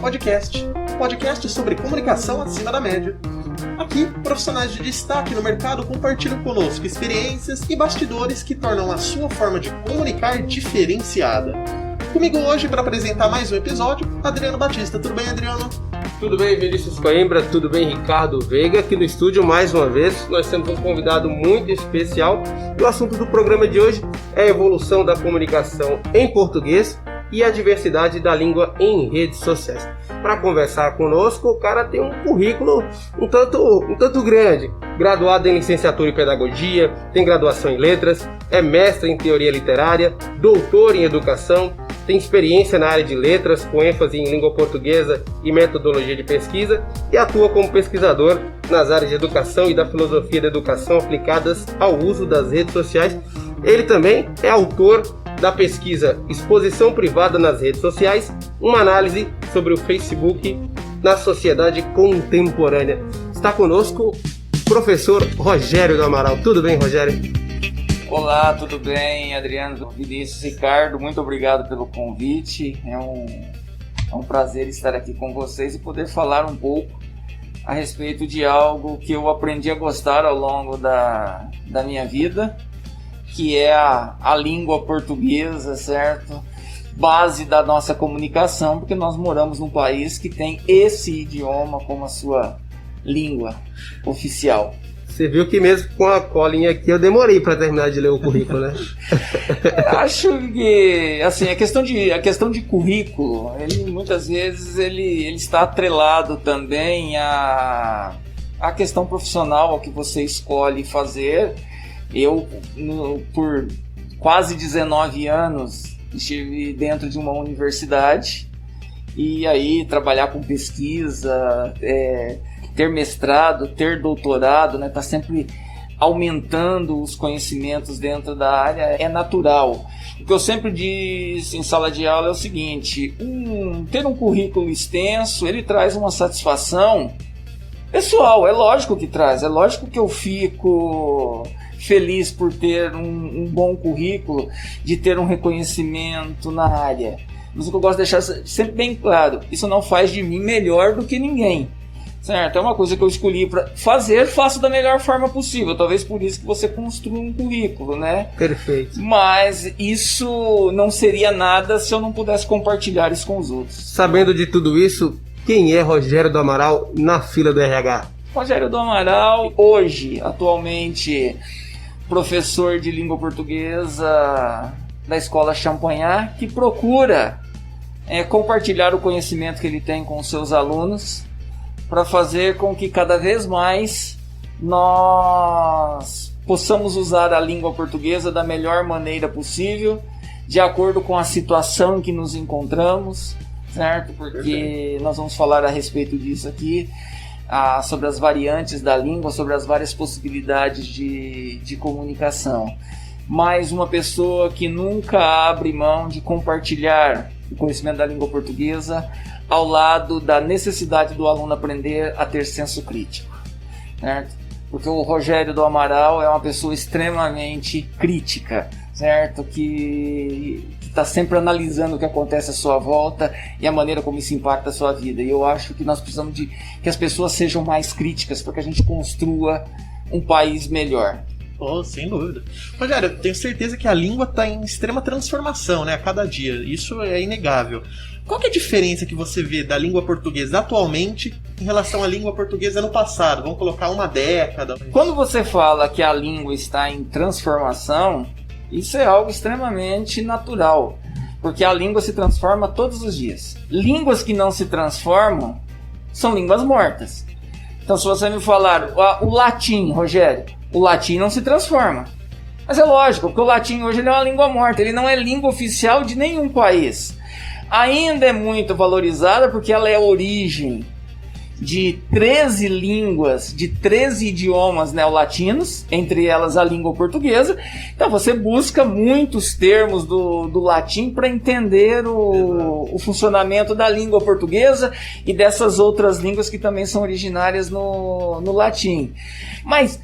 Podcast, um podcast sobre comunicação acima da média. Aqui, profissionais de destaque no mercado compartilham conosco experiências e bastidores que tornam a sua forma de comunicar diferenciada. Comigo hoje, para apresentar mais um episódio, Adriano Batista. Tudo bem, Adriano? Tudo bem, Vinícius Coimbra, tudo bem, Ricardo Veiga, aqui no estúdio mais uma vez. Nós temos um convidado muito especial e o assunto do programa de hoje é a evolução da comunicação em português e a diversidade da língua em redes sociais. Para conversar conosco, o cara tem um currículo um tanto grande. Graduado em licenciatura em pedagogia, tem graduação em letras, é mestre em teoria literária, doutor em educação, tem experiência na área de letras, com ênfase em língua portuguesa e metodologia de pesquisa, e atua como pesquisador nas áreas de educação e da filosofia da educação aplicadas ao uso das redes sociais. Ele também é autor da pesquisa Exposição Privada nas Redes Sociais, uma análise sobre o Facebook na sociedade contemporânea. Está conosco o professor Rogério do Amaral. Tudo bem, Rogério? Olá, tudo bem, Adriano, Vinícius, Ricardo, muito obrigado pelo convite. É um prazer estar aqui com vocês e poder falar um pouco a respeito de algo que eu aprendi a gostar ao longo da minha vida, que é a língua portuguesa, certo? Base da nossa comunicação, porque nós moramos num país que tem esse idioma como a sua língua oficial. Você viu que mesmo com a colinha aqui eu demorei para terminar de ler o currículo, né? Acho que assim, a questão de currículo, muitas vezes ele está atrelado também à questão profissional, ao que você escolhe fazer. Eu, por quase 19 anos, estive dentro de uma universidade e aí trabalhar com pesquisa, ter mestrado, ter doutorado, né, tá sempre aumentando os conhecimentos dentro da área, é natural. O que eu sempre disse em sala de aula é o seguinte: ter um currículo extenso, ele traz uma satisfação pessoal, é lógico que traz, é lógico que eu fico feliz por ter um bom currículo, de ter um reconhecimento na área. Mas o que eu gosto de deixar sempre bem claro, isso não faz de mim melhor do que ninguém, certo? É uma coisa que eu escolhi para fazer, faço da melhor forma possível. Talvez por isso que você construa um currículo, né? Perfeito. Mas isso não seria nada se eu não pudesse compartilhar isso com os outros. Sabendo de tudo isso, quem é Rogério do Amaral na fila do RH? Rogério do Amaral, hoje, atualmente, professor de língua portuguesa da Escola Champagnat, que procura compartilhar o conhecimento que ele tem com os seus alunos para fazer com que cada vez mais nós possamos usar a língua portuguesa da melhor maneira possível, de acordo com a situação em que nos encontramos, certo? Porque nós vamos falar a respeito disso aqui, sobre as variantes da língua, sobre as várias possibilidades de comunicação. Mas uma pessoa que nunca abre mão de compartilhar o conhecimento da língua portuguesa ao lado da necessidade do aluno aprender a ter senso crítico, certo? Porque o Rogério do Amaral é uma pessoa extremamente crítica, certo? Que está sempre analisando o que acontece à sua volta e a maneira como isso impacta a sua vida. E eu acho que nós precisamos de que as pessoas sejam mais críticas para que a gente construa um país melhor. Oh, sem dúvida. Rogério, eu tenho certeza que a língua está em extrema transformação, né, a cada dia. Isso é inegável. Qual que é a diferença que você vê da língua portuguesa atualmente em relação à língua portuguesa no passado? Vamos colocar uma década. Quando você fala que a língua está em transformação, isso é algo extremamente natural, porque a língua se transforma todos os dias. Línguas que não se transformam são línguas mortas. Então, se você me falar o latim, Rogério, o latim não se transforma. Mas é lógico, porque o latim hoje ele é uma língua morta, ele não é língua oficial de nenhum país. Ainda é muito valorizada porque ela é a origem de 13 línguas, de 13 idiomas neolatinos, entre elas a língua portuguesa. Então você busca muitos termos do latim para entender o funcionamento da língua portuguesa e dessas outras línguas que também são originárias no latim. Mas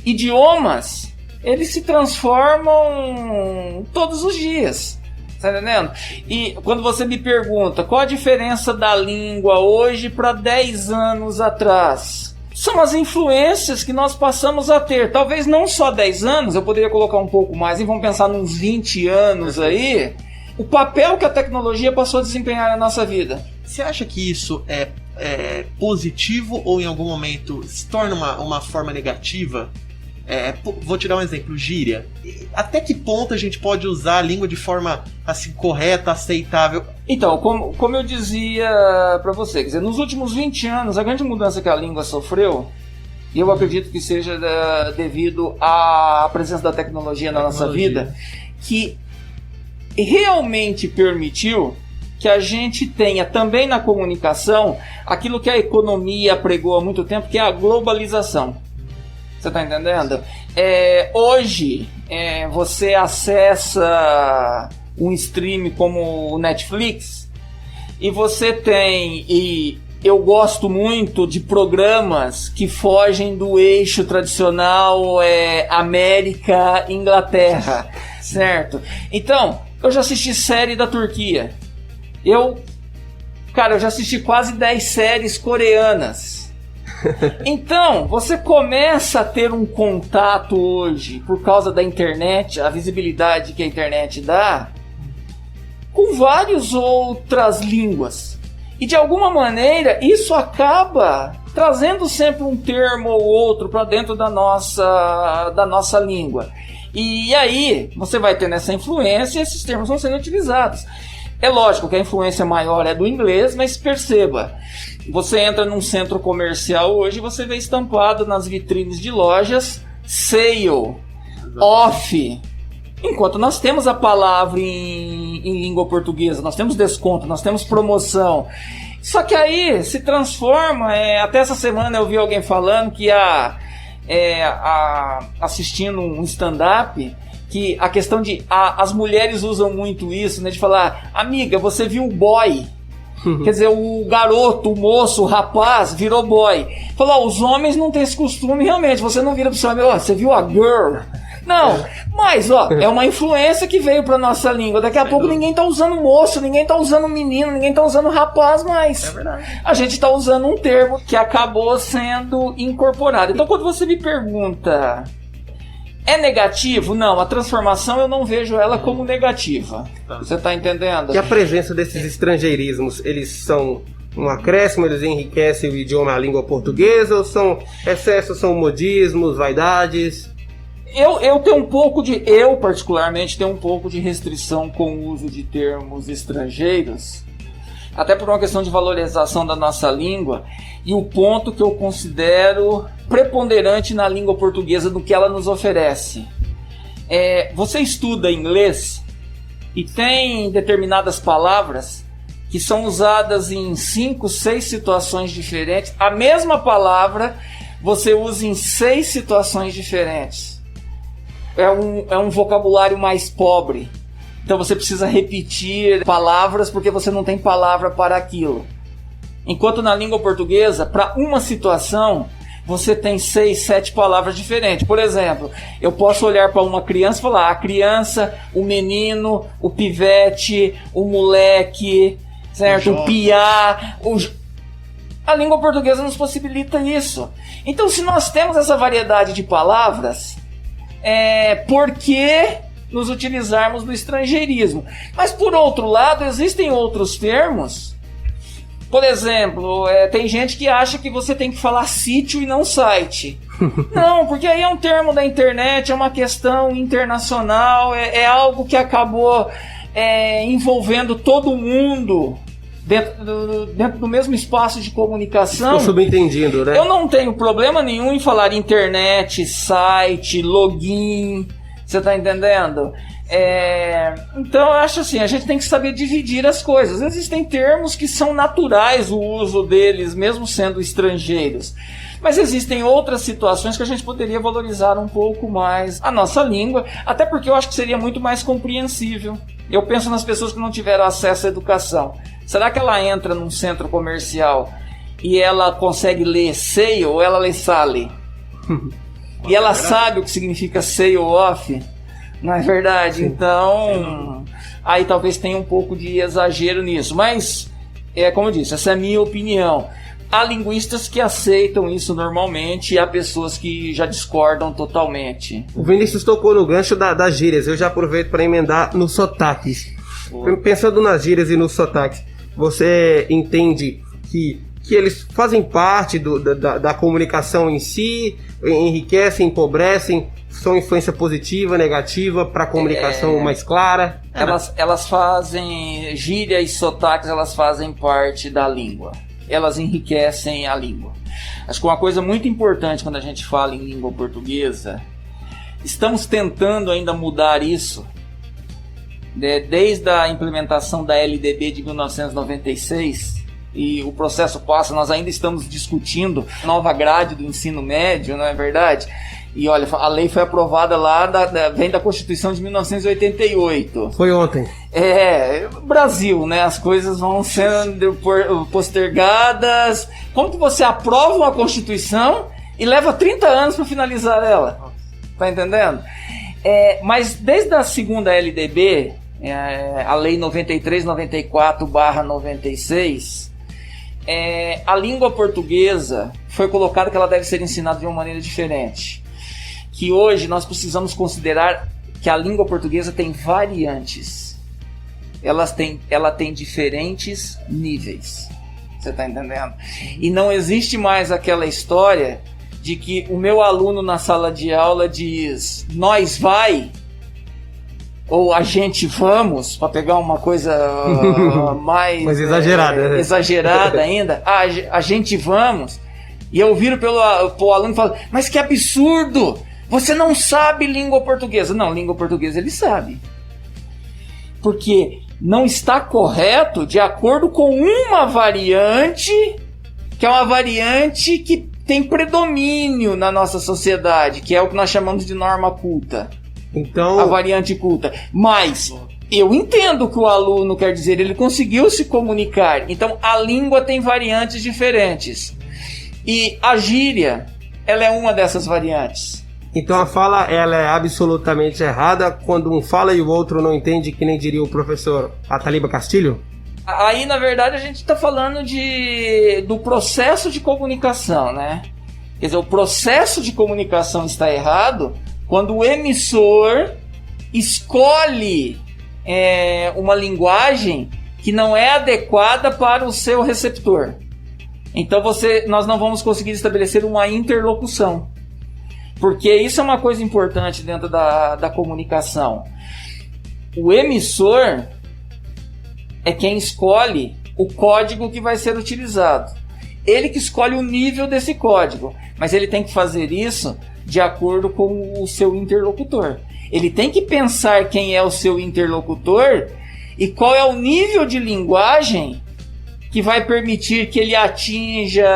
idiomas, eles se transformam todos os dias, Tá entendendo? E quando você me pergunta qual a diferença da língua hoje para 10 anos atrás, são as influências que nós passamos a ter. Talvez não só 10 anos, eu poderia colocar um pouco mais, e vamos pensar nos 20 anos aí, o papel que a tecnologia passou a desempenhar na nossa vida. Você acha que isso é positivo ou em algum momento se torna uma forma negativa? Vou te dar um exemplo, gíria. Até que ponto a gente pode usar a língua de forma assim, correta, aceitável? Então, como eu dizia para você, quer dizer, nos últimos 20 anos, a grande mudança que a língua sofreu, e eu acredito que seja devido à presença da tecnologia na nossa vida, que realmente permitiu que a gente tenha também na comunicação aquilo que a economia pregou há muito tempo, que é a globalização. Você está entendendo? Hoje, você acessa um stream como o Netflix e você tem... E eu gosto muito de programas que fogem do eixo tradicional América-Inglaterra, certo? Então, eu já assisti série da Turquia. Eu já assisti quase 10 séries coreanas. Então, você começa a ter um contato hoje, por causa da internet, a visibilidade que a internet dá, com várias outras línguas. E de alguma maneira, isso acaba trazendo sempre um termo ou outro para dentro da nossa língua. E aí, você vai tendo essa influência e esses termos vão sendo utilizados. É lógico que a influência maior é do inglês, mas perceba, você entra num centro comercial hoje e você vê estampado nas vitrines de lojas sale, off. Enquanto nós temos a palavra em língua portuguesa, nós temos desconto, nós temos promoção. Só que aí se transforma, até essa semana eu vi alguém falando que assistindo um stand-up, que a questão de... as mulheres usam muito isso, né? De falar, amiga, você viu o boy? Quer dizer, o garoto, o moço, o rapaz virou boy. Falou, os homens não têm esse costume, realmente. Você não vira pro seu amigo, você viu a girl? Não, mas é uma influência que veio pra nossa língua. Daqui a pouco ninguém tá usando moço, ninguém tá usando menino, ninguém tá usando rapaz mais. É verdade. A gente tá usando um termo que acabou sendo incorporado. Então quando você me pergunta, é negativo? Não, a transformação eu não vejo ela como negativa. Você tá entendendo? E a presença desses estrangeirismos, eles são um acréscimo, eles enriquecem o idioma, a língua portuguesa, ou são excessos, são modismos, vaidades? Eu particularmente tenho um pouco de restrição com o uso de termos estrangeiros, até por uma questão de valorização da nossa língua, e o ponto que eu considero preponderante na língua portuguesa do que ela nos oferece. Você estuda inglês e tem determinadas palavras que são usadas em 5, 6 situações diferentes. A mesma palavra você usa em 6 situações diferentes. É um vocabulário mais pobre. Então você precisa repetir palavras porque você não tem palavra para aquilo. Enquanto na língua portuguesa, para uma situação, você tem 6, 7 palavras diferentes. Por exemplo, eu posso olhar para uma criança e falar a criança, o menino, o pivete, o moleque, certo? O piá. A língua portuguesa nos possibilita isso. Então, se nós temos essa variedade de palavras, por que nos utilizarmos do estrangeirismo? Mas por outro lado, existem outros termos. Por exemplo, tem gente que acha que você tem que falar sítio e não site. Não, porque aí é um termo da internet, é uma questão internacional, é algo que acabou envolvendo todo mundo dentro do mesmo espaço de comunicação. Estou subentendido, né? Eu não tenho problema nenhum em falar internet, site, login. Você está entendendo? Então eu acho assim, a gente tem que saber dividir as coisas. Existem termos que são naturais o uso deles, mesmo sendo estrangeiros. Mas existem outras situações que a gente poderia valorizar um pouco mais a nossa língua, até porque eu acho que seria muito mais compreensível. Eu penso nas pessoas que não tiveram acesso à educação. Será que ela entra num centro comercial e ela consegue ler sale ou ela lê sale? E ela sabe o que significa sale off? Não é verdade? Então, aí talvez tenha um pouco de exagero nisso. Mas, como eu disse, essa é a minha opinião. Há linguistas que aceitam isso normalmente e há pessoas que já discordam totalmente. O Vinícius tocou no gancho das gírias, eu já aproveito para emendar nos sotaques. Pensando nas gírias e nos sotaques, você entende que eles fazem parte da comunicação em si, enriquecem, empobrecem, são influência positiva, negativa para a comunicação mais clara? Elas fazem, gíria e sotaques, elas fazem parte da língua. Elas enriquecem a língua. Acho que uma coisa muito importante quando a gente fala em língua portuguesa, estamos tentando ainda mudar isso, desde a implementação da LDB de 1996, e o processo passa, nós ainda estamos discutindo nova grade do ensino médio, não é verdade? E olha, a lei foi aprovada lá, vem da Constituição de 1988. Foi ontem. Brasil, né? As coisas vão sendo postergadas. Como que você aprova uma Constituição e leva 30 anos para finalizar ela? Tá entendendo? Mas desde a segunda LDB, a Lei 93/94/96, a língua portuguesa foi colocada que ela deve ser ensinada de uma maneira diferente. Que hoje nós precisamos considerar que a língua portuguesa tem variantes. Ela tem diferentes níveis. Você está entendendo? E não existe mais aquela história de que o meu aluno na sala de aula diz nós vai, ou a gente vamos, para pegar uma coisa mais exagerada, exagerada ainda, a gente vamos, e eu viro pro aluno e falo, mas que absurdo, você não sabe língua portuguesa. Não, língua portuguesa ele sabe, porque não está correto de acordo com uma variante, que é uma variante que tem predomínio na nossa sociedade, que é o que nós chamamos de norma culta. Então, a variante culta. Mas eu entendo o que o aluno quer dizer, ele conseguiu se comunicar. Então a língua tem variantes diferentes. E a gíria, ela é uma dessas variantes. Então a fala ela é absolutamente errada quando um fala e o outro não entende, que nem diria o professor Ataliba Castilho? Aí, na verdade, a gente está falando do processo de comunicação, né? Quer dizer, o processo de comunicação está errado quando o emissor escolhe uma linguagem que não é adequada para o seu receptor. Então nós não vamos conseguir estabelecer uma interlocução. Porque isso é uma coisa importante dentro da comunicação. O emissor é quem escolhe o código que vai ser utilizado. Ele que escolhe o nível desse código, mas ele tem que fazer isso de acordo com o seu interlocutor. Ele tem que pensar quem é o seu interlocutor e qual é o nível de linguagem que vai permitir que ele atinja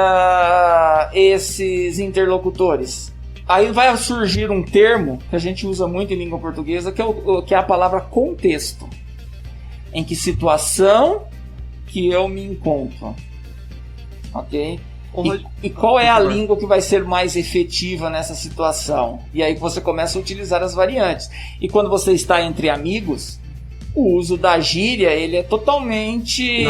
esses interlocutores. Aí vai surgir um termo que a gente usa muito em língua portuguesa, que é a palavra contexto. Em que situação que eu me encontro. Ok? E qual é a língua que vai ser mais efetiva nessa situação? E aí você começa a utilizar as variantes. E quando você está entre amigos, o uso da gíria ele é totalmente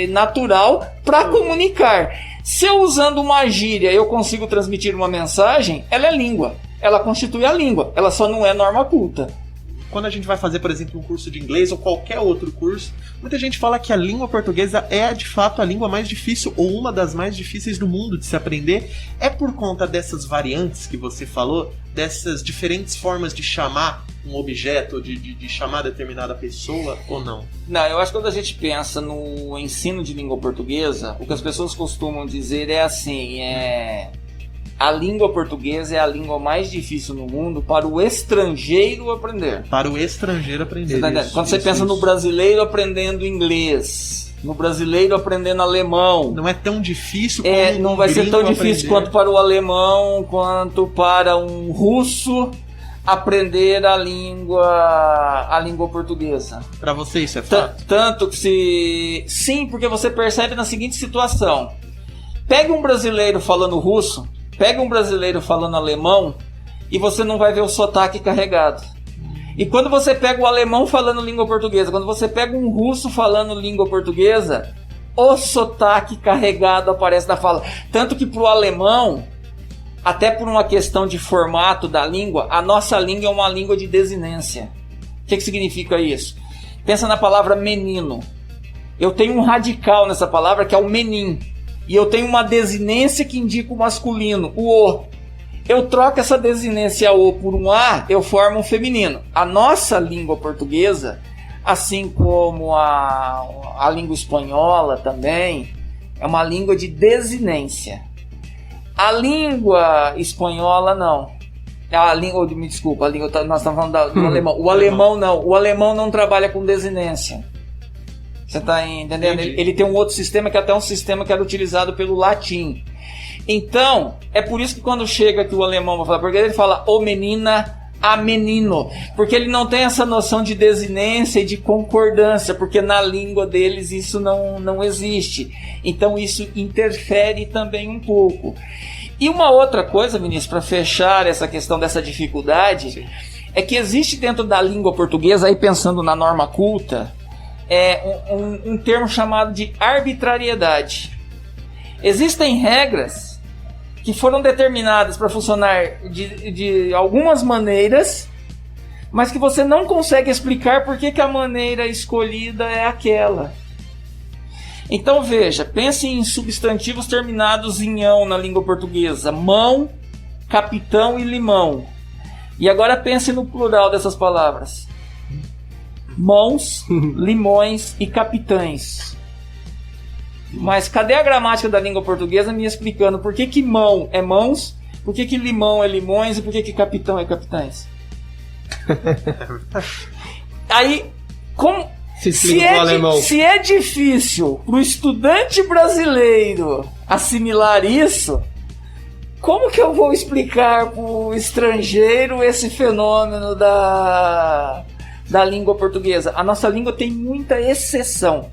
natural para comunicar. Se eu usando uma gíria eu consigo transmitir uma mensagem, ela é língua. Ela constitui a língua. Ela só não é norma culta. Quando a gente vai fazer, por exemplo, um curso de inglês ou qualquer outro curso, muita gente fala que a língua portuguesa é, de fato, a língua mais difícil ou uma das mais difíceis do mundo de se aprender. É por conta dessas variantes que você falou, dessas diferentes formas de chamar um objeto, de chamar determinada pessoa ou não? Não, eu acho que quando a gente pensa no ensino de língua portuguesa, o que as pessoas costumam dizer é assim, a língua portuguesa é a língua mais difícil no mundo para o estrangeiro aprender. Para o estrangeiro aprender. Quando você pensa no brasileiro aprendendo inglês, no brasileiro aprendendo alemão, não é tão difícil como não vai ser tão difícil quanto para o alemão, quanto para um russo aprender a língua portuguesa. Para você isso é fato? Tanto que sim, porque você percebe na seguinte situação: pega um brasileiro falando russo, pega um brasileiro falando alemão e você não vai ver o sotaque carregado. E quando você pega o alemão falando língua portuguesa, quando você pega um russo falando língua portuguesa, o sotaque carregado aparece na fala. Tanto que pro alemão, até por uma questão de formato da língua, a nossa língua é uma língua de desinência. O que significa isso? Pensa na palavra menino. Eu tenho um radical nessa palavra que é o menin. E eu tenho uma desinência que indica o masculino, o o. Eu troco essa desinência o por um a, eu formo um feminino. A nossa língua portuguesa, assim como a língua espanhola também, é uma língua de desinência. A língua espanhola não. Me desculpa, nós estamos falando do alemão. O alemão não. O alemão não trabalha com desinência. Você está entendendo? Ele tem um outro sistema que é até um sistema que era utilizado pelo latim. Então, é por isso que quando chega aqui o alemão vai falar português, ele fala o menina, a menino. Porque ele não tem essa noção de desinência e de concordância, porque na língua deles isso não existe. Então isso interfere também um pouco. E uma outra coisa, Vinícius, para fechar essa questão dessa dificuldade, é que existe dentro da língua portuguesa, aí pensando na norma culta, um termo chamado de arbitrariedade. Existem regras que foram determinadas para funcionar de algumas maneiras, mas que você não consegue explicar por que a maneira escolhida é aquela. Então veja, pense em substantivos terminados em ão na língua portuguesa: mão, capitão e limão. E agora pense no plural dessas palavras: mãos, limões e capitães. Mas cadê a gramática da língua portuguesa me explicando por que mão é mãos, por que limão é limões e por que capitão é capitães? Aí, como... Se é difícil para o estudante brasileiro assimilar isso, como que eu vou explicar para o estrangeiro esse fenômeno da língua portuguesa? A nossa língua tem muita exceção.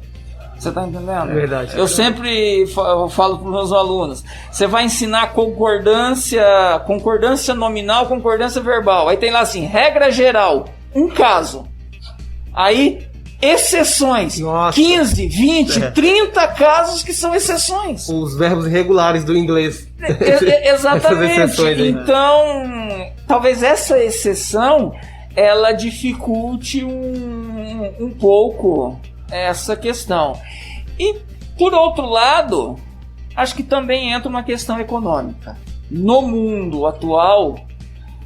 Você está entendendo? É verdade. Eu sempre falo para os meus alunos: você vai ensinar concordância nominal, concordância verbal. Aí tem lá assim, regra geral, um caso. Aí, exceções. Nossa. 15, 20, 30 casos que são exceções. Os verbos irregulares do inglês. Exatamente. Então, talvez essa exceção ela dificulte um pouco essa questão. E, por outro lado, acho que também entra uma questão econômica. No mundo atual,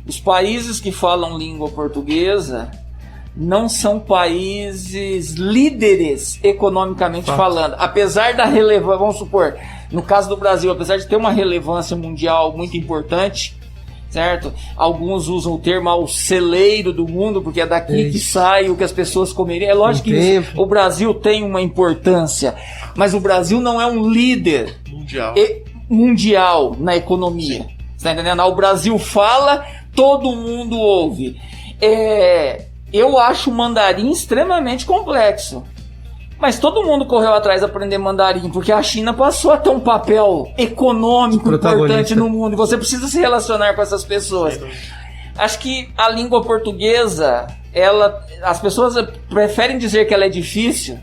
os países que falam língua portuguesa não são países líderes economicamente falando. Apesar da relevância, vamos supor, no caso do Brasil, apesar de ter uma relevância mundial muito importante, certo? Alguns usam o termo o celeiro do mundo, porque é daqui que sai o que as pessoas comeriam. É lógico que o Brasil tem uma importância, mas o Brasil não é um líder mundial na economia. Você tá entendendo? O Brasil fala, todo mundo ouve. Eu acho o mandarim extremamente complexo. Mas todo mundo correu atrás de aprender mandarim, porque a China passou a ter um papel econômico importante no mundo. E você precisa se relacionar com essas pessoas. Acho que a língua portuguesa, as pessoas preferem dizer que ela é difícil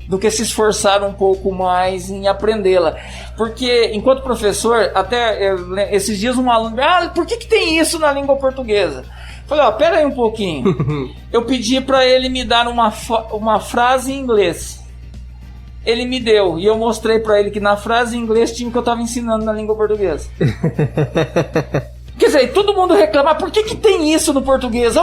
do que se esforçar um pouco mais em aprendê-la. Porque, enquanto professor, até esses dias um aluno... por que tem isso na língua portuguesa? Falei, pera aí um pouquinho. Eu pedi para ele me dar uma frase em inglês. Ele me deu, e eu mostrei para ele que na frase em inglês tinha o que eu estava ensinando na língua portuguesa. Quer dizer, todo mundo reclama, por que tem isso no português?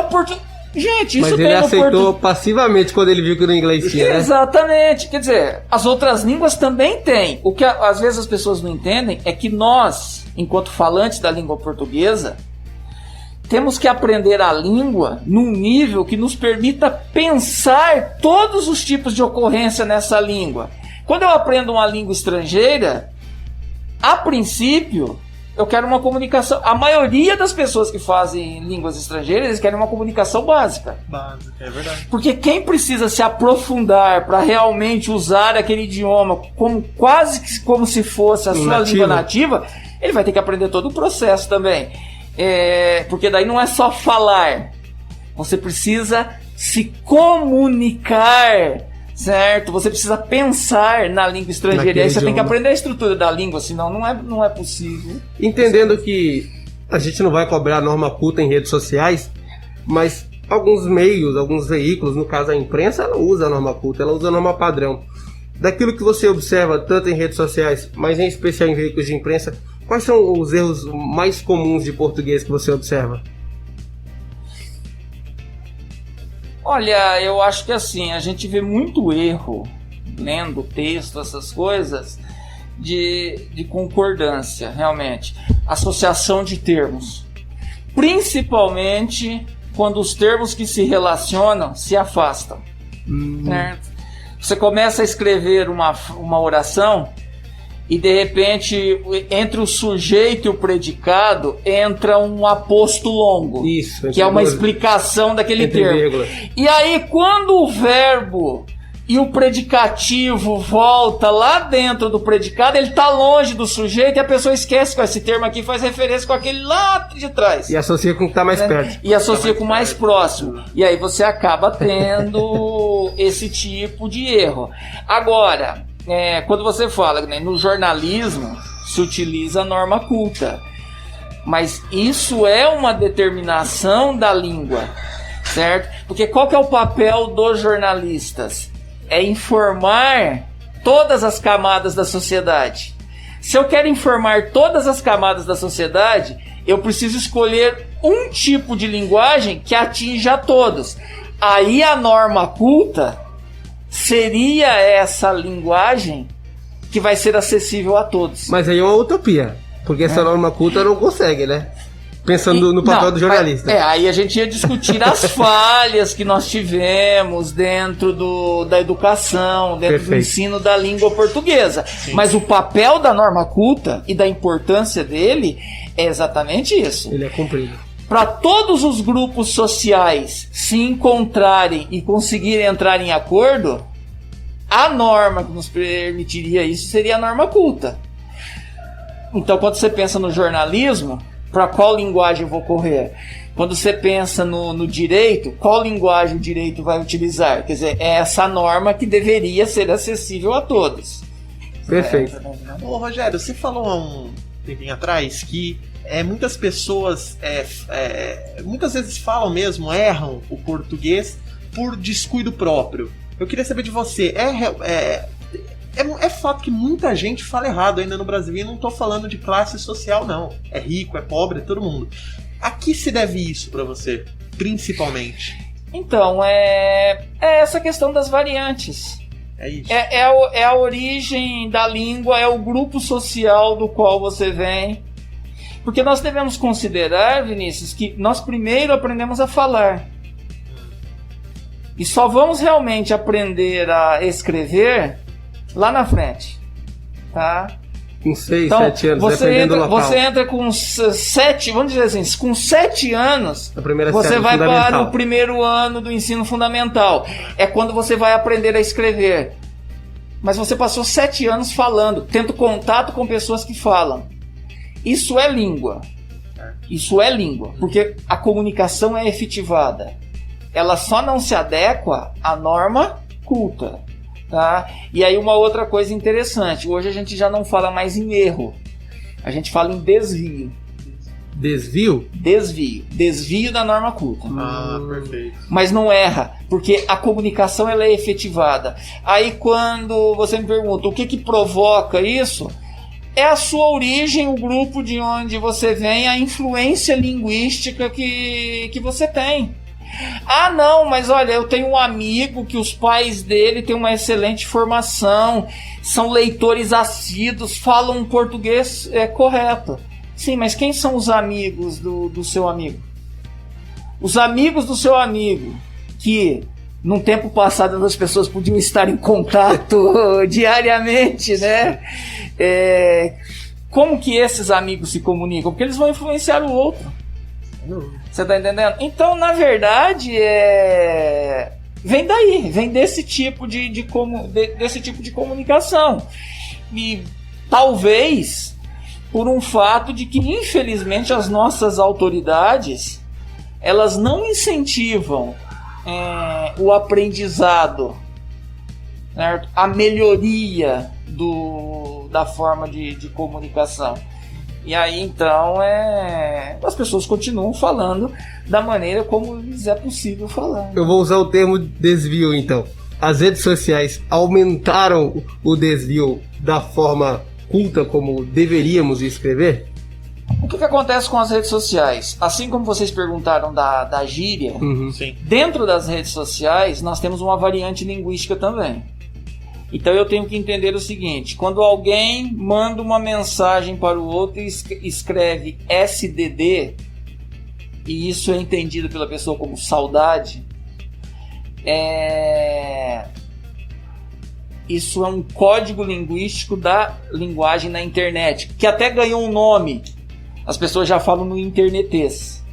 Gente, isso mas tem ele no aceitou passivamente quando ele viu que no inglês tinha, né? Exatamente. Quer dizer, as outras línguas também têm. O que às vezes as pessoas não entendem é que nós, enquanto falantes da língua portuguesa, temos que aprender a língua num nível que nos permita pensar todos os tipos de ocorrência nessa língua. Quando eu aprendo uma língua estrangeira, a princípio, eu quero uma comunicação. A maioria das pessoas que fazem línguas estrangeiras, eles querem uma comunicação básica. Básica, é verdade. Porque quem precisa se aprofundar para realmente usar aquele idioma quase como se fosse a sua língua nativa, ele vai ter que aprender todo o processo também. Porque daí não é só falar. Você precisa se comunicar, certo? Você precisa pensar na língua estrangeira. Naquele Aí você tem que idioma. aprender a estrutura da língua, senão não é possível. Entendendo que a gente não vai cobrar a norma culta em redes sociais, mas alguns meios, alguns veículos, no caso a imprensa, ela usa a norma culta, ela usa a norma padrão. Daquilo que você observa tanto em redes sociais, mas em especial em veículos de imprensa, quais são os erros mais comuns de português que você observa? Olha, eu acho que assim, a gente vê muito erro lendo texto, essas coisas, de concordância, realmente. Associação de termos. Principalmente quando os termos que se relacionam se afastam. Certo? Você começa a escrever uma oração e de repente entre o sujeito e o predicado entra um aposto longo. Isso, que é uma explicação daquele termo. Vírgula. E aí quando o verbo e o predicativo volta lá dentro do predicado, ele está longe do sujeito e a pessoa esquece que esse termo aqui faz referência com aquele lá de trás. E associa com o que está mais perto. E associa com o mais próximo. E aí você acaba tendo esse tipo de erro. Agora, quando você fala, né, no jornalismo se utiliza a norma culta, mas isso é uma determinação da língua, certo? Porque qual que é o papel dos jornalistas? É informar todas as camadas da sociedade. Se eu quero informar todas as camadas da sociedade, eu preciso escolher um tipo de linguagem que atinja a todos. Aí a norma culta seria essa linguagem que vai ser acessível a todos. Mas aí é uma utopia, porque essa norma culta não consegue, né? Pensando no papel do jornalista. Aí a gente ia discutir as falhas que nós tivemos dentro da educação, dentro do ensino da língua portuguesa. Sim. Mas o papel da norma culta e da importância dele é exatamente isso. Ele é cumprido. Para todos os grupos sociais se encontrarem e conseguirem entrar em acordo, a norma que nos permitiria isso seria a norma culta. Então, quando você pensa no jornalismo, para qual linguagem eu vou correr? Quando você pensa no direito, qual linguagem o direito vai utilizar? Quer dizer, é essa norma que deveria ser acessível a todos. Perfeito. Ô, Rogério, você falou há um tempinho atrás que muitas pessoas muitas vezes falam mesmo, erram o português por descuido próprio. Eu queria saber de você, é fato que muita gente fala errado ainda no Brasil, e não estou falando de classe social, não. É rico, é pobre, é todo mundo. A que se deve isso para você, principalmente? Então, é essa questão das variantes. É isso. É a origem da língua, é o grupo social do qual você vem. Porque nós devemos considerar, Vinícius, que nós primeiro aprendemos a falar. E só vamos realmente aprender a escrever lá na frente, tá? Com 6, 7 anos, dependendo do local. Você entra com 7, vamos dizer assim, com 7 anos, você vai para o primeiro ano do ensino fundamental. É quando você vai aprender a escrever. Mas você passou 7 anos falando, tendo contato com pessoas que falam. Isso é língua. Isso é língua, porque a comunicação é efetivada. Ela só não se adequa à norma culta. Tá? E aí uma outra coisa interessante, hoje a gente já não fala mais em erro, a gente fala em desvio. Desvio? Desvio da norma culta. Perfeito. Mas não erra, porque a comunicação ela é efetivada. Aí quando você me pergunta o que provoca isso, é a sua origem, o grupo de onde você vem, a influência linguística que você tem. Ah, não, mas olha, eu tenho um amigo que os pais dele têm uma excelente formação, são leitores assíduos, falam um português correto. Sim, mas quem são os amigos do seu amigo? Os amigos do seu amigo, que num tempo passado as pessoas podiam estar em contato diariamente, né? Como que esses amigos se comunicam? Porque eles vão influenciar o outro. Você tá entendendo? Então, na verdade, vem daí, vem desse tipo desse tipo de comunicação. E talvez por um fato de que, infelizmente, as nossas autoridades elas não incentivam o aprendizado, certo? A melhoria da forma de comunicação. E aí então as pessoas continuam falando da maneira como lhes é possível falar. Eu vou usar o termo desvio então. As redes sociais aumentaram o desvio da forma culta como deveríamos escrever? O que acontece com as redes sociais? Assim como vocês perguntaram da gíria, Sim. dentro das redes sociais nós temos uma variante linguística também. Então eu tenho que entender o seguinte: quando alguém manda uma mensagem para o outro e escreve SDD, e isso é entendido pela pessoa como saudade, isso é um código linguístico da linguagem na internet, que até ganhou um nome. As pessoas já falam no internetês.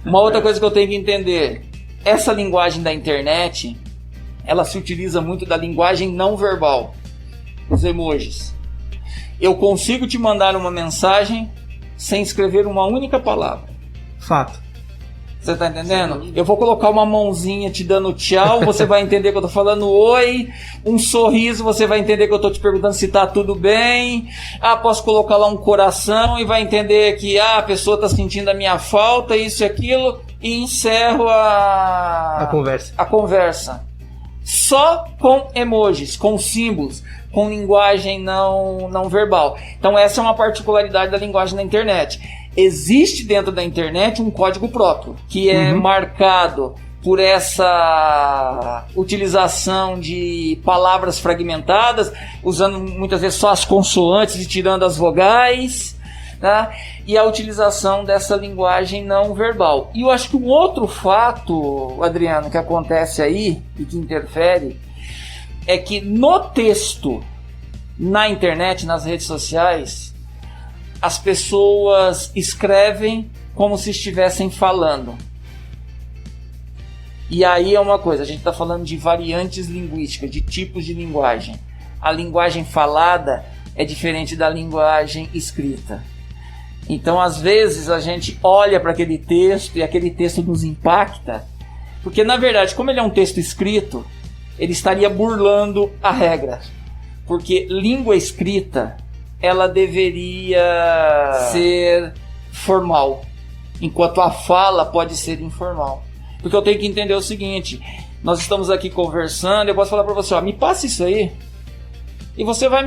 Uma outra coisa que eu tenho que entender: essa linguagem da internet, ela se utiliza muito da linguagem não verbal, os emojis. Eu consigo te mandar uma mensagem sem escrever uma única palavra. Fato. Você tá entendendo? Eu vou colocar uma mãozinha te dando tchau, você vai entender que eu tô falando oi. Um sorriso, você vai entender que eu tô te perguntando se tá tudo bem. Posso colocar lá um coração e vai entender que a pessoa tá sentindo a minha falta, isso e aquilo. E encerro a conversa. Só com emojis, com símbolos, com linguagem não verbal. Então essa é uma particularidade da linguagem da internet. Existe dentro da internet um código próprio, que é marcado por essa utilização de palavras fragmentadas, usando muitas vezes só as consoantes e tirando as vogais, tá? E a utilização dessa linguagem não verbal. E eu acho que um outro fato, Adriano, que acontece aí e que interfere, é que no texto, na internet, nas redes sociais, as pessoas escrevem como se estivessem falando. E aí é uma coisa, a gente está falando de variantes linguísticas, de tipos de linguagem. A linguagem falada é diferente da linguagem escrita. Então, às vezes, a gente olha para aquele texto e aquele texto nos impacta, porque, na verdade, como ele é um texto escrito, ele estaria burlando a regra. Porque língua escrita, ela deveria ser formal, enquanto a fala pode ser informal. Porque eu tenho que entender o seguinte: nós estamos aqui conversando, eu posso falar para você, me passa isso aí, e você vai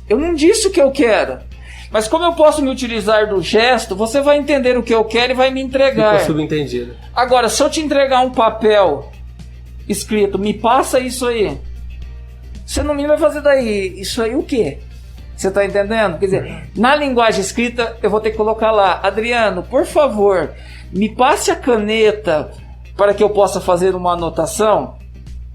eu não disse o que eu quero, mas como eu posso me utilizar do gesto, você vai entender o que eu quero e vai me entregar. Ficou subentendido. Agora, se eu te entregar um papel escrito, me passa isso aí, você não me vai fazer daí, isso aí o quê? Você está entendendo? Quer dizer, na linguagem escrita eu vou ter que colocar lá: Adriano, por favor, me passe a caneta para que eu possa fazer uma anotação.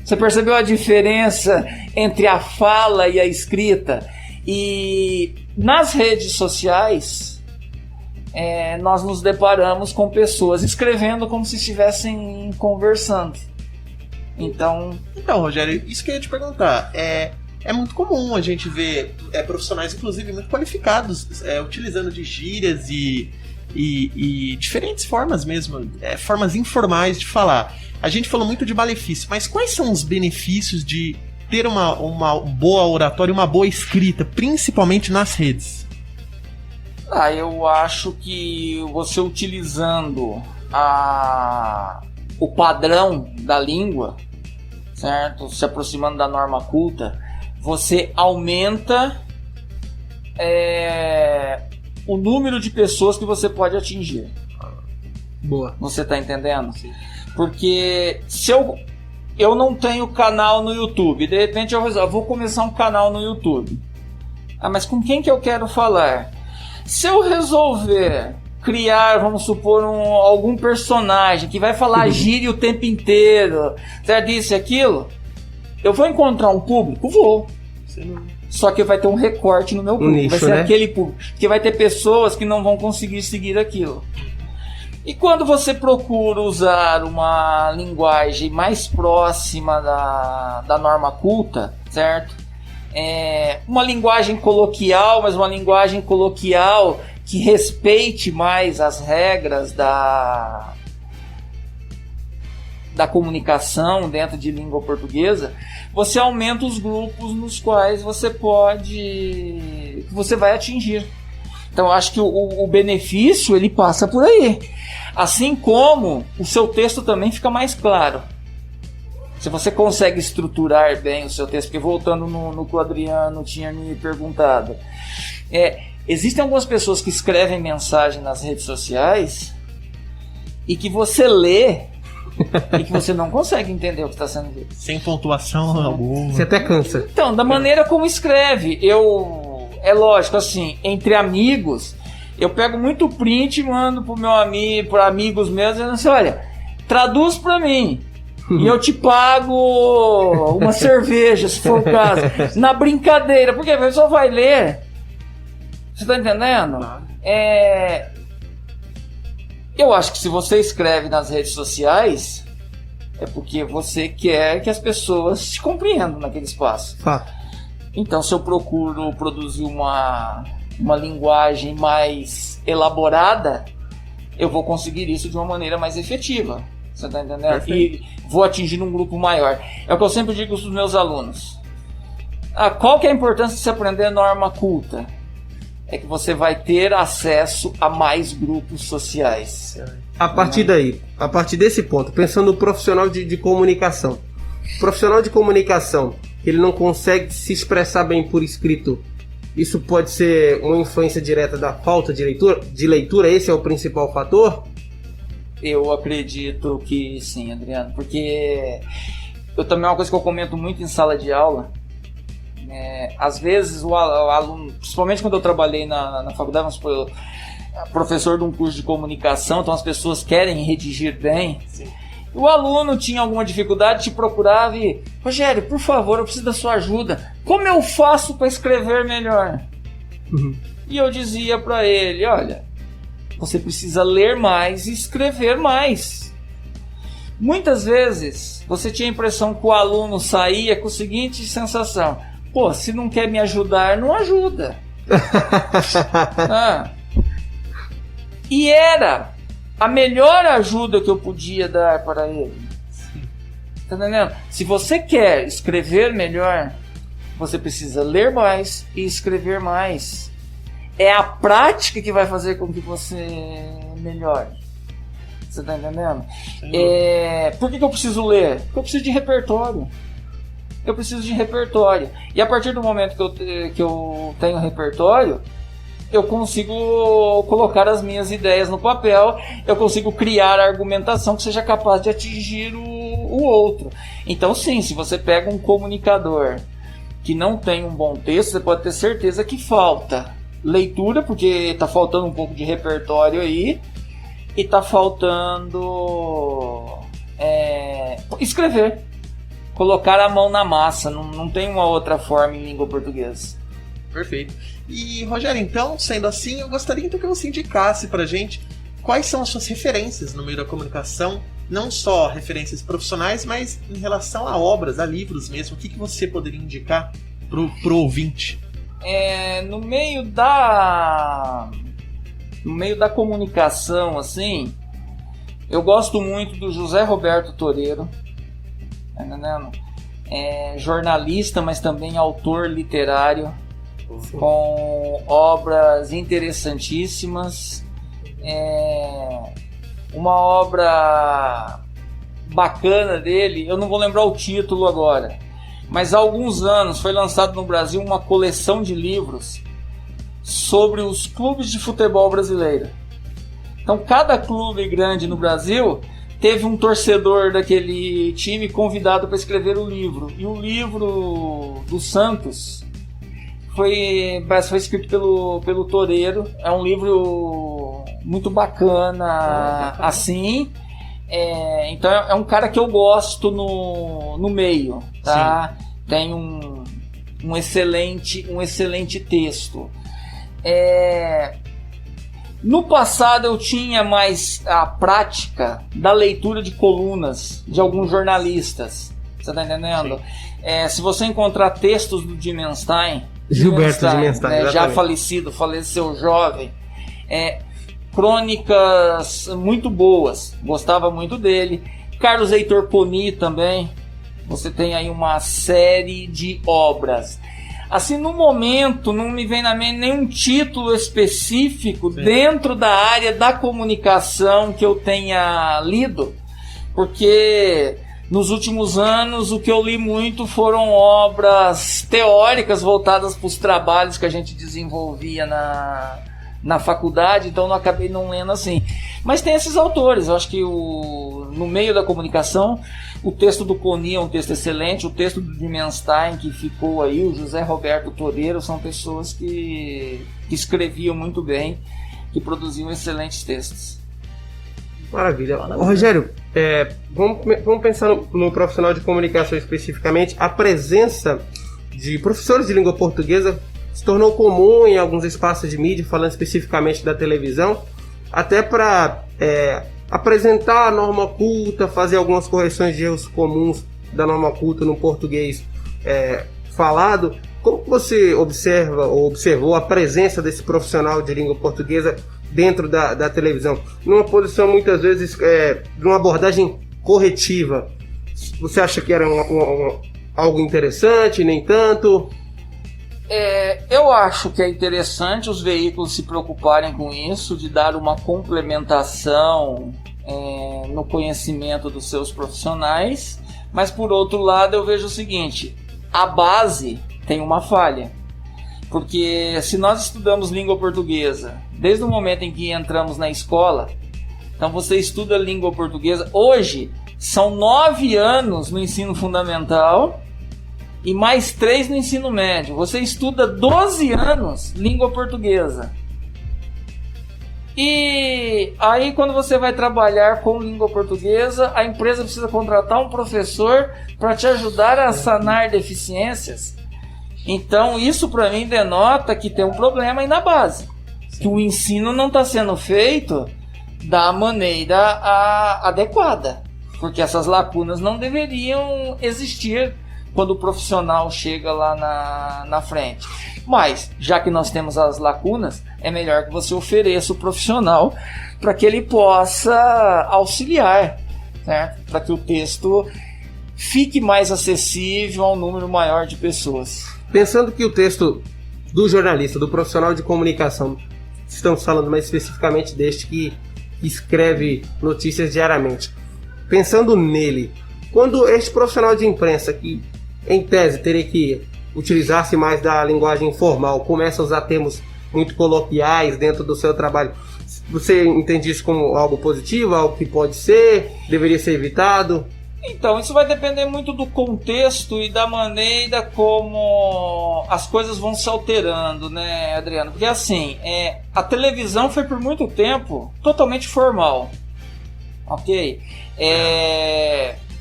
Você percebeu a diferença entre a fala e a escrita? E nas redes sociais, nós nos deparamos com pessoas escrevendo como se estivessem conversando. Então, Rogério, isso que eu ia te perguntar. É muito comum a gente ver profissionais, inclusive, muito qualificados, utilizando de gírias e diferentes formas mesmo, formas informais de falar. A gente falou muito de malefício, mas quais são os benefícios de ter uma boa oratória, uma boa escrita, principalmente nas redes? Eu acho que você utilizando o padrão da língua, certo? Se aproximando da norma culta, você aumenta o número de pessoas que você pode atingir. Boa. Você está entendendo? Sim. Porque se eu não tenho canal no YouTube, de repente eu vou começar um canal no YouTube. Mas com quem que eu quero falar? Se eu resolver criar, vamos supor, algum personagem que vai falar gíria o tempo inteiro, certo? Isso e aquilo, eu vou encontrar um público? Vou. Só que vai ter um recorte no meu público. Nicho, vai ser né? aquele público. Porque vai ter pessoas que não vão conseguir seguir aquilo. E quando você procura usar uma linguagem mais próxima da norma culta, certo? Uma linguagem coloquial, mas uma linguagem coloquial que respeite mais as regras da comunicação dentro de língua portuguesa, você aumenta os grupos nos quais você vai atingir. Então eu acho que o benefício ele passa por aí. Assim como o seu texto também fica mais claro. Se você consegue estruturar bem o seu texto, porque voltando no que o Adriano tinha me perguntado, existem algumas pessoas que escrevem mensagem nas redes sociais e que você lê e que você não consegue entender o que está sendo dito. Sem pontuação alguma. Você até cansa. Então, da maneira como escreve, é lógico, assim, entre amigos, eu pego muito print e mando para amigos meus, dizendo assim, olha, traduz para mim. E eu te pago uma cerveja, se for o caso. Na brincadeira, porque a pessoa vai ler. Você tá entendendo? Eu acho que se você escreve nas redes sociais, é porque você quer que as pessoas te compreendam naquele espaço. Então, se eu procuro produzir uma linguagem mais elaborada, eu vou conseguir isso de uma maneira mais efetiva. Você tá entendendo? Perfeito. E vou atingir um grupo maior. É o que eu sempre digo para os meus alunos. Qual que é a importância de se aprender norma culta? É que você vai ter acesso a mais grupos sociais. A partir daí, a partir desse ponto, pensando no profissional de comunicação. Profissional de comunicação, ele não consegue se expressar bem por escrito. Isso pode ser uma influência direta da falta de leitura? Esse é o principal fator? Eu acredito que sim, Adriano, porque eu também, uma coisa que eu comento muito em sala de aula, às vezes o aluno, principalmente quando eu trabalhei na faculdade, vamos supor, professor de um curso de comunicação, então as pessoas querem redigir bem. Sim. O aluno tinha alguma dificuldade, te procurava e, Rogério, por favor, eu preciso da sua ajuda. Como eu faço para escrever melhor? E eu dizia para ele, olha, você precisa ler mais e escrever mais. Muitas vezes você tinha a impressão que o aluno saía com a seguinte sensação: pô, se não quer me ajudar, não ajuda. E era a melhor ajuda que eu podia dar para ele. Tá entendendo? Se você quer escrever melhor, você precisa ler mais e escrever mais. É a prática que vai fazer com que você melhore. Você tá entendendo? Por que eu preciso ler? Porque eu preciso de repertório. E a partir do momento que eu tenho repertório, eu consigo colocar as minhas ideias no papel, eu consigo criar a argumentação que seja capaz de atingir o outro. Então sim, se você pega um comunicador que não tem um bom texto, você pode ter certeza que falta leitura, porque está faltando um pouco de repertório aí, e está faltando escrever, colocar a mão na massa, não tem uma outra forma em língua portuguesa. Perfeito. E Rogério, então, sendo assim, eu gostaria então que você indicasse pra gente quais são as suas referências no meio da comunicação, não só referências profissionais, mas em relação a obras, a livros mesmo. O que você poderia indicar pro ouvinte? No meio da comunicação, assim, eu gosto muito do José Roberto Toreiro, tá entendendo? Jornalista, mas também autor literário, com obras interessantíssimas. Uma obra bacana dele, eu não vou lembrar o título agora, mas há alguns anos foi lançado no Brasil uma coleção de livros sobre os clubes de futebol brasileiro. Então cada clube grande no Brasil teve um torcedor daquele time convidado para escrever o livro. E o livro do Santos foi escrito pelo Toreiro. É um livro muito bacana, assim. Então é um cara que eu gosto no meio, tá? Sim. Tem um excelente texto. No passado eu tinha mais a prática da leitura de colunas de alguns jornalistas. Você tá entendendo? Se você encontrar textos do Dimenstein, Gilberto Dimenstein, né, já falecido, faleceu jovem, crônicas muito boas, gostava muito dele. Carlos Heitor Coni também. Você tem aí uma série de obras. Assim, no momento, não me vem na mente nenhum título específico dentro da área da comunicação que eu tenha lido, porque nos últimos anos o que eu li muito foram obras teóricas voltadas para os trabalhos que a gente desenvolvia na faculdade, então eu acabei não lendo assim. Mas tem esses autores, eu acho que no meio da comunicação, o texto do Coni é um texto excelente, o texto do Dimenstein que ficou aí, o José Roberto Toreiro, são pessoas que escreviam muito bem, que produziam excelentes textos. Maravilha. Ô, Rogério, vamos pensar no profissional de comunicação especificamente. A presença de professores de língua portuguesa se tornou comum em alguns espaços de mídia, falando especificamente da televisão, até para apresentar a norma culta, fazer algumas correções de erros comuns da norma culta no português falado. Como você observa ou observou a presença desse profissional de língua portuguesa dentro da televisão, numa posição muitas vezes de uma abordagem corretiva? Você acha que era algo interessante, nem tanto? Eu acho que é interessante os veículos se preocuparem com isso, de dar uma complementação no conhecimento dos seus profissionais, mas por outro lado eu vejo o seguinte: a base tem uma falha, porque se nós estudamos língua portuguesa desde o momento em que entramos na escola, então você estuda língua portuguesa, hoje são 9 anos no ensino fundamental e mais 3 no ensino médio. Você estuda 12 anos língua portuguesa. E aí quando você vai trabalhar com língua portuguesa, a empresa precisa contratar um professor para te ajudar a sanar deficiências. Então isso para mim denota que tem um problema aí na base. Que o ensino não está sendo feito da maneira adequada. Porque essas lacunas não deveriam existir quando o profissional chega lá na frente. Mas, já que nós temos as lacunas, é melhor que você ofereça o profissional para que ele possa auxiliar, certo? Para que o texto fique mais acessível a um número maior de pessoas. Pensando que o texto do jornalista, do profissional de comunicação, estamos falando mais especificamente deste que escreve notícias diariamente, pensando nele, quando este profissional de imprensa, que em tese teria que utilizar-se mais da linguagem formal, começa a usar termos muito coloquiais dentro do seu trabalho, você entende isso como algo positivo, algo que pode ser, deveria ser evitado? Então, isso vai depender muito do contexto e da maneira como as coisas vão se alterando, né, Adriano? Porque assim, a televisão foi por muito tempo totalmente formal, ok?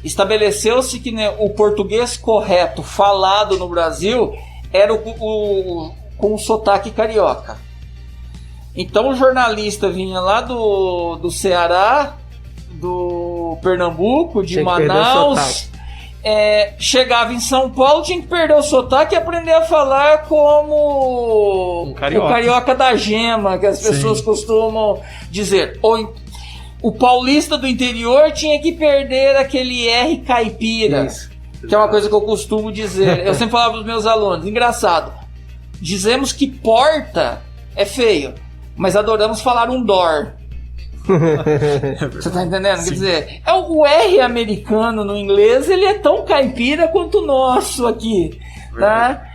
Estabeleceu-se que, né, o português correto falado no Brasil era com o sotaque carioca. Então o jornalista vinha lá do Ceará, do Pernambuco, de Manaus, chegava em São Paulo, tinha que perder o sotaque e aprender a falar como o carioca da gema, que as pessoas costumam dizer. Ou o paulista do interior tinha que perder aquele R caipira, que é uma coisa que eu costumo dizer. Eu sempre falava para os meus alunos, engraçado, dizemos que porta é feio, mas adoramos falar um door. Você tá entendendo? Sim. Quer dizer, o R americano no inglês, ele é tão caipira quanto o nosso aqui, tá?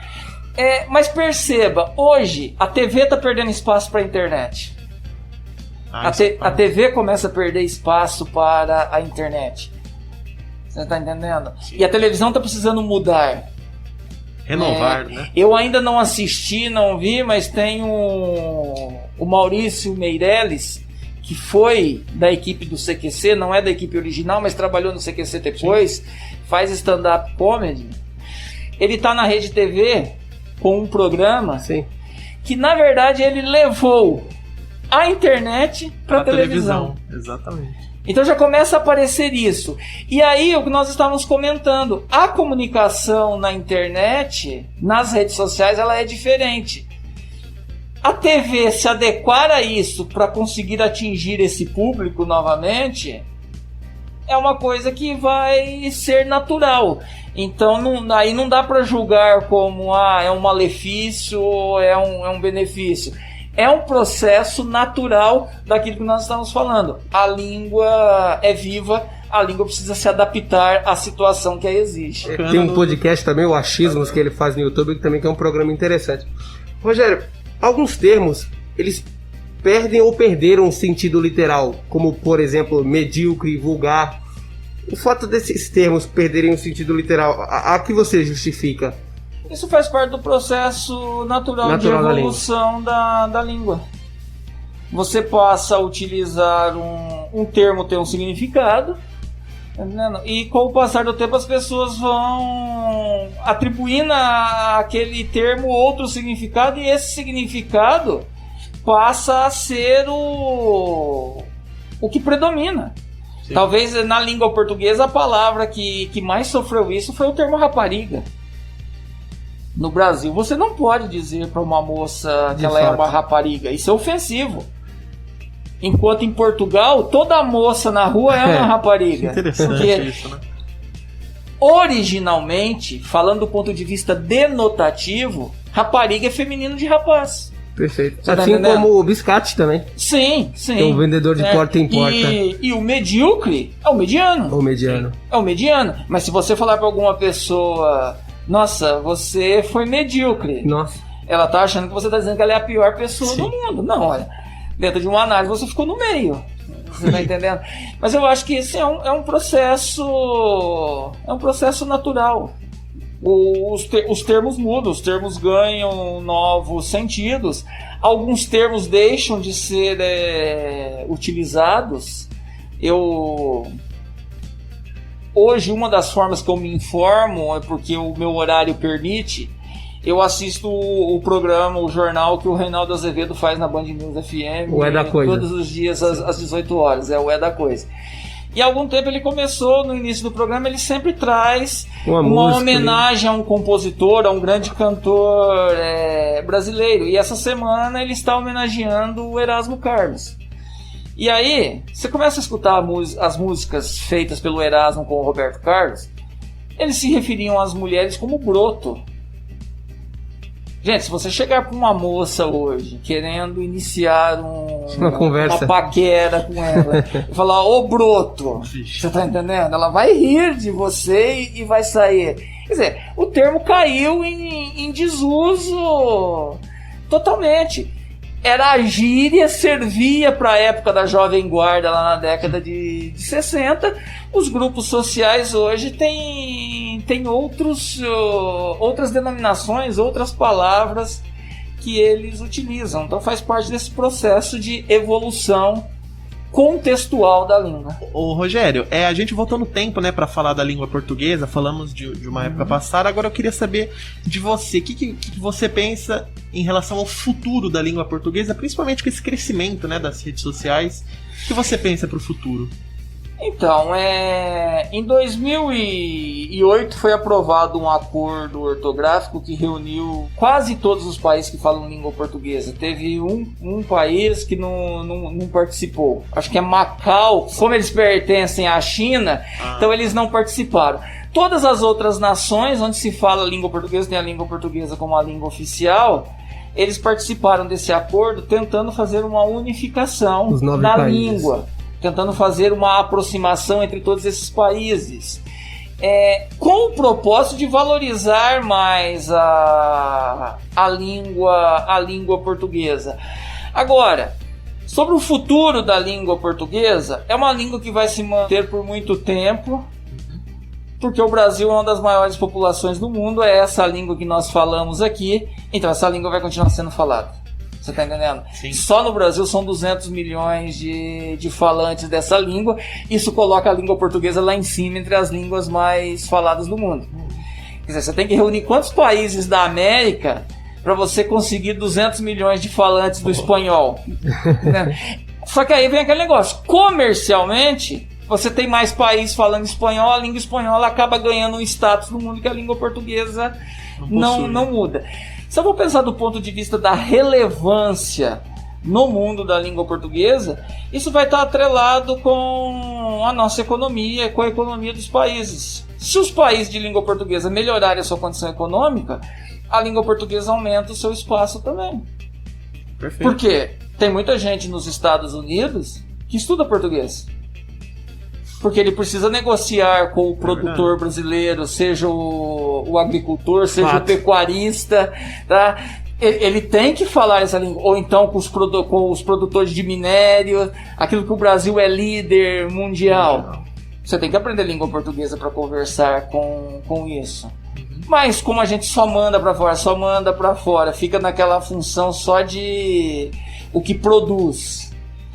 Mas perceba, hoje a TV tá perdendo espaço para a internet. A TV começa a perder espaço para a internet. Você tá entendendo? Sim. E a televisão tá precisando mudar. Renovar, né? Eu ainda não assisti, não vi, mas tem o Maurício Meirelles, que foi da equipe do CQC, não é da equipe original, mas trabalhou no CQC depois, sim, faz stand-up comedy. Ele tá na Rede TV com um programa, sim, que na verdade ele levou a internet para a televisão. Exatamente. Então já começa a aparecer isso. E aí o que nós estávamos comentando, a comunicação na internet, nas redes sociais, ela é diferente. A TV se adequar a isso para conseguir atingir esse público novamente é uma coisa que vai ser natural. Então aí não dá para julgar como é um malefício ou é um benefício. É um processo natural daquilo que nós estamos falando. A língua é viva, a língua precisa se adaptar à situação que aí existe. Tem um podcast também, o Achismos, que ele faz no YouTube, que também é um programa interessante. Rogério, alguns termos, eles perdem ou perderam o sentido literal, como, por exemplo, medíocre, vulgar. O fato desses termos perderem o sentido literal, a que você justifica? Isso faz parte do processo natural de evolução da língua. Você passa a utilizar um termo, ter um significado, entendendo? E com o passar do tempo as pessoas vão atribuindo àquele termo outro significado, e esse significado passa a ser o que predomina. Sim. Talvez na língua portuguesa a palavra que mais sofreu isso foi o termo rapariga. No Brasil, você não pode dizer para uma moça que ela é uma rapariga. Isso é ofensivo. Enquanto em Portugal, toda moça na rua é uma rapariga. Interessante isso, né? Originalmente, falando do ponto de vista denotativo, rapariga é feminino de rapaz. Perfeito. Você assim tá como o biscate também. Sim, sim. Que é um vendedor de porta em porta. E o medíocre é o mediano. O mediano. É o mediano. Mas se você falar para alguma pessoa... Nossa, você foi medíocre. Nossa. Ela tá achando que você tá dizendo que ela é a pior pessoa do mundo. Não, olha. Dentro de uma análise você ficou no meio. Você tá entendendo? Mas eu acho que esse é um processo. É um processo natural. Os termos mudam, os termos ganham novos sentidos. Alguns termos deixam de ser utilizados. Hoje, uma das formas que eu me informo é porque o meu horário permite. Eu assisto o programa, o jornal que o Reinaldo Azevedo faz na Band News FM. O É da Coisa. Todos os dias às 18 horas. É o É da Coisa. E há algum tempo ele começou, no início do programa, ele sempre traz uma homenagem a um compositor, a um grande cantor brasileiro. E essa semana ele está homenageando o Erasmo Carlos. E aí, você começa a escutar as músicas feitas pelo Erasmo com o Roberto Carlos, eles se referiam às mulheres como broto. Gente, se você chegar para uma moça hoje, querendo iniciar uma conversa, uma paquera com ela, e falar, ô broto, você tá entendendo? Ela vai rir de você e vai sair. Quer dizer, o termo caiu em desuso totalmente. Era a gíria, servia para a época da Jovem Guarda, lá na década de 60. Os grupos sociais hoje têm outras denominações, outras palavras que eles utilizam. Então faz parte desse processo de evolução contextual da língua. Ô Rogério, a gente voltou no tempo, né, para falar da língua portuguesa, falamos de uma época passada, agora eu queria saber de você, o que você pensa em relação ao futuro da língua portuguesa, principalmente com esse crescimento, né, das redes sociais, o que você pensa para o futuro? Então, em 2008 foi aprovado um acordo ortográfico que reuniu quase todos os países que falam língua portuguesa. Teve um país que não participou. Acho que é Macau. Como eles pertencem à China, então eles não participaram. Todas as outras nações onde se fala língua portuguesa, tem a língua portuguesa como a língua oficial, eles participaram desse acordo tentando fazer uma unificação da língua. Tentando fazer uma aproximação entre todos esses países, com o propósito de valorizar mais a língua portuguesa. Agora, sobre o futuro da língua portuguesa, é uma língua que vai se manter por muito tempo, porque o Brasil é uma das maiores populações do mundo, é essa língua que nós falamos aqui, então essa língua vai continuar sendo falada. Você tá entendendo? Sim. Só no Brasil são 200 milhões de falantes dessa língua. Isso coloca a língua portuguesa lá em cima entre as línguas mais faladas do mundo. Quer dizer, você tem que reunir quantos países da América para você conseguir 200 milhões de falantes do espanhol? Só que aí vem aquele negócio. Comercialmente, você tem mais países falando espanhol, a língua espanhola acaba ganhando um status no mundo que a língua portuguesa não muda. Se eu vou pensar do ponto de vista da relevância no mundo da língua portuguesa, isso vai estar atrelado com a nossa economia, com a economia dos países. Se os países de língua portuguesa melhorarem a sua condição econômica, a língua portuguesa aumenta o seu espaço também. Perfeito. Por quê? Tem muita gente nos Estados Unidos que estuda português. Porque ele precisa negociar com o produtor brasileiro, seja o agricultor, seja o pecuarista, tá? Ele tem que falar essa língua, ou então com os produtores de minério, aquilo que o Brasil é líder mundial. Você tem que aprender língua portuguesa para conversar com isso. Mas como a gente só manda para fora, fica naquela função só de o que produz,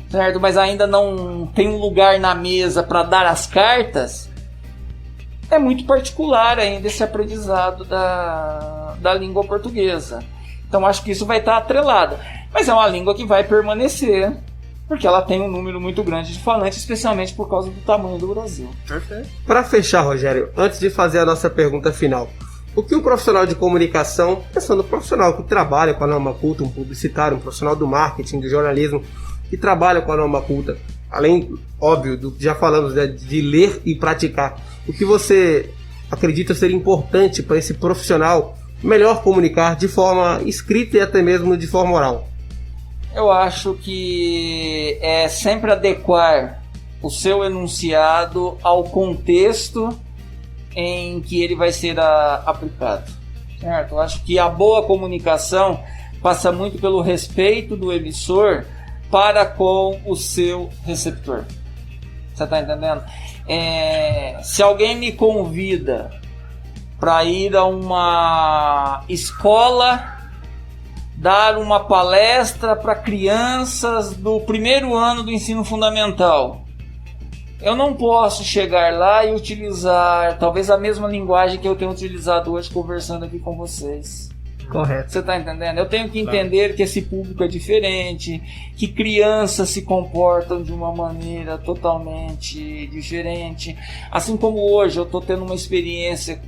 certo? Mas ainda não tem um lugar na mesa para dar as cartas, é muito particular ainda esse aprendizado da língua portuguesa. Então acho que isso vai estar atrelado. Mas é uma língua que vai permanecer, porque ela tem um número muito grande de falantes, especialmente por causa do tamanho do Brasil. Perfeito. Para fechar, Rogério, antes de fazer a nossa pergunta final, o que um profissional de comunicação, pensando no profissional que trabalha com a norma culta, um publicitário, um profissional do marketing, do jornalismo, que trabalha com a norma culta, além, óbvio, do que já falamos, né, de ler e praticar, o que você acredita ser importante para esse profissional melhor comunicar de forma escrita e até mesmo de forma oral? Eu acho que é sempre adequar o seu enunciado ao contexto em que ele vai ser aplicado, certo? Eu acho que a boa comunicação passa muito pelo respeito do emissor para com o seu receptor. Você está entendendo? Se alguém me convida para ir a uma escola dar uma palestra para crianças do primeiro ano do ensino fundamental, eu não posso chegar lá e utilizar talvez a mesma linguagem que eu tenho utilizado hoje conversando aqui com vocês. Correto. Você está entendendo? Eu tenho que entender que esse público é diferente, que crianças se comportam de uma maneira totalmente diferente. Assim como hoje eu estou tendo uma experiência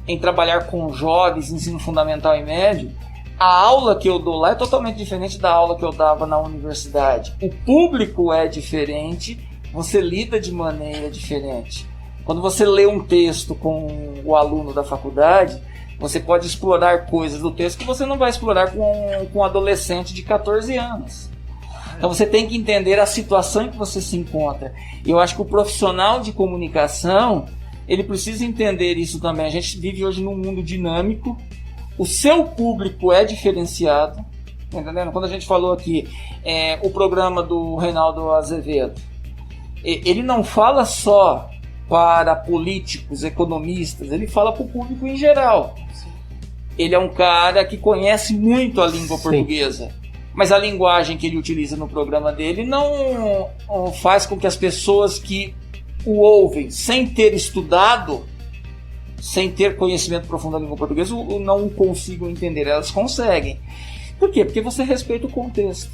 em trabalhar com jovens, ensino fundamental e médio, a aula que eu dou lá é totalmente diferente da aula que eu dava na universidade. O público é diferente, você lida de maneira diferente. Quando você lê um texto com o aluno da faculdade, você pode explorar coisas do texto que você não vai explorar com um adolescente de 14 anos. Então você tem que entender a situação em que você se encontra. E eu acho que o profissional de comunicação, ele precisa entender isso também. A gente vive hoje num mundo dinâmico, o seu público é diferenciado, tá entendendo? Quando a gente falou aqui, o programa do Reinaldo Azevedo, ele não fala só para políticos, economistas, ele fala para o público em geral. Ele é um cara que conhece muito a língua portuguesa, mas a linguagem que ele utiliza no programa dele não faz com que as pessoas que o ouvem sem ter estudado, sem ter conhecimento profundo da língua portuguesa, não consigam entender. Elas conseguem. Por quê? Porque você respeita o contexto.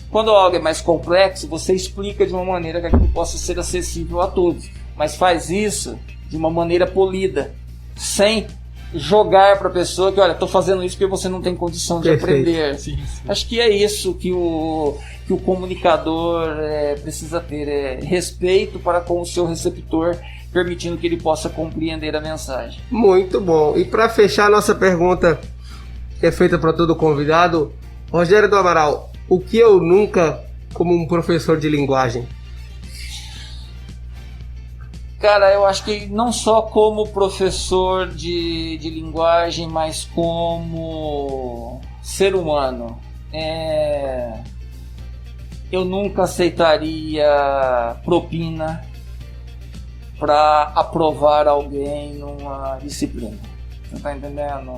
Quando algo é mais complexo, você explica de uma maneira que aquilo possa ser acessível a todos. Mas faz isso de uma maneira polida, sem jogar para a pessoa que, olha, estou fazendo isso porque você não tem condição de aprender. Sim. Acho que é isso que o comunicador precisa ter, respeito para com o seu receptor, permitindo que ele possa compreender a mensagem. Muito bom. E para fechar a nossa pergunta, que é feita para todo convidado, Rogério do Amaral, o que eu nunca, como um professor de linguagem? Cara, eu acho que não só como professor de linguagem, mas como ser humano. Eu nunca aceitaria propina para aprovar alguém numa disciplina. Você tá entendendo?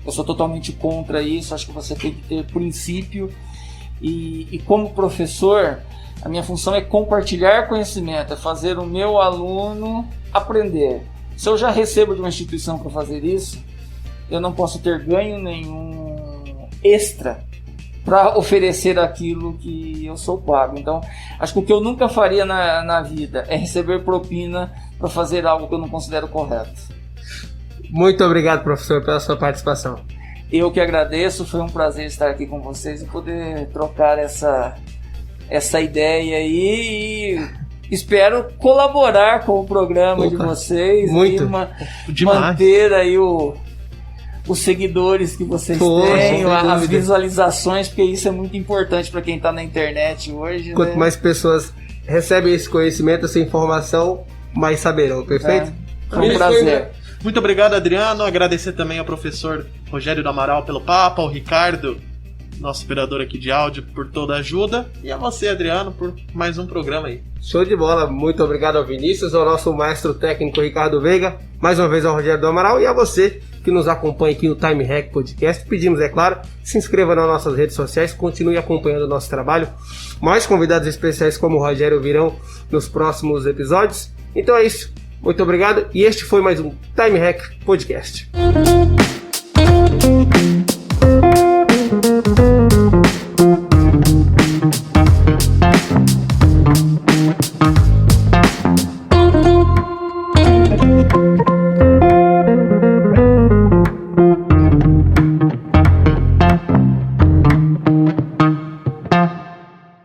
Eu sou totalmente contra isso. Acho que você tem que ter princípio. E como professor, a minha função é compartilhar conhecimento, é fazer o meu aluno aprender. Se eu já recebo de uma instituição para fazer isso, eu não posso ter ganho nenhum extra para oferecer aquilo que eu sou pago. Então, acho que o que eu nunca faria na vida é receber propina para fazer algo que eu não considero correto. Muito obrigado, professor, pela sua participação. Eu que agradeço, foi um prazer estar aqui com vocês e poder trocar essa ideia aí e espero colaborar com o programa de vocês e manter aí os seguidores que vocês têm, as visualizações, porque isso é muito importante para quem está na internet hoje. Quanto mais pessoas recebem esse conhecimento, essa informação, mais saberão, perfeito? Foi um prazer. Muito obrigado, Adriano. Agradecer também ao professor Rogério do Amaral pelo papo, ao Ricardo, nosso operador aqui de áudio, por toda a ajuda, e a você, Adriano, por mais um programa aí. Show de bola, muito obrigado ao Vinícius, ao nosso maestro técnico Ricardo Veiga, mais uma vez ao Rogério do Amaral e a você que nos acompanha aqui no Time Hack Podcast. Pedimos, é claro, se inscreva nas nossas redes sociais, continue acompanhando o nosso trabalho. Mais convidados especiais como o Rogério virão nos próximos episódios. Então é isso, muito obrigado e este foi mais um Time Hack Podcast.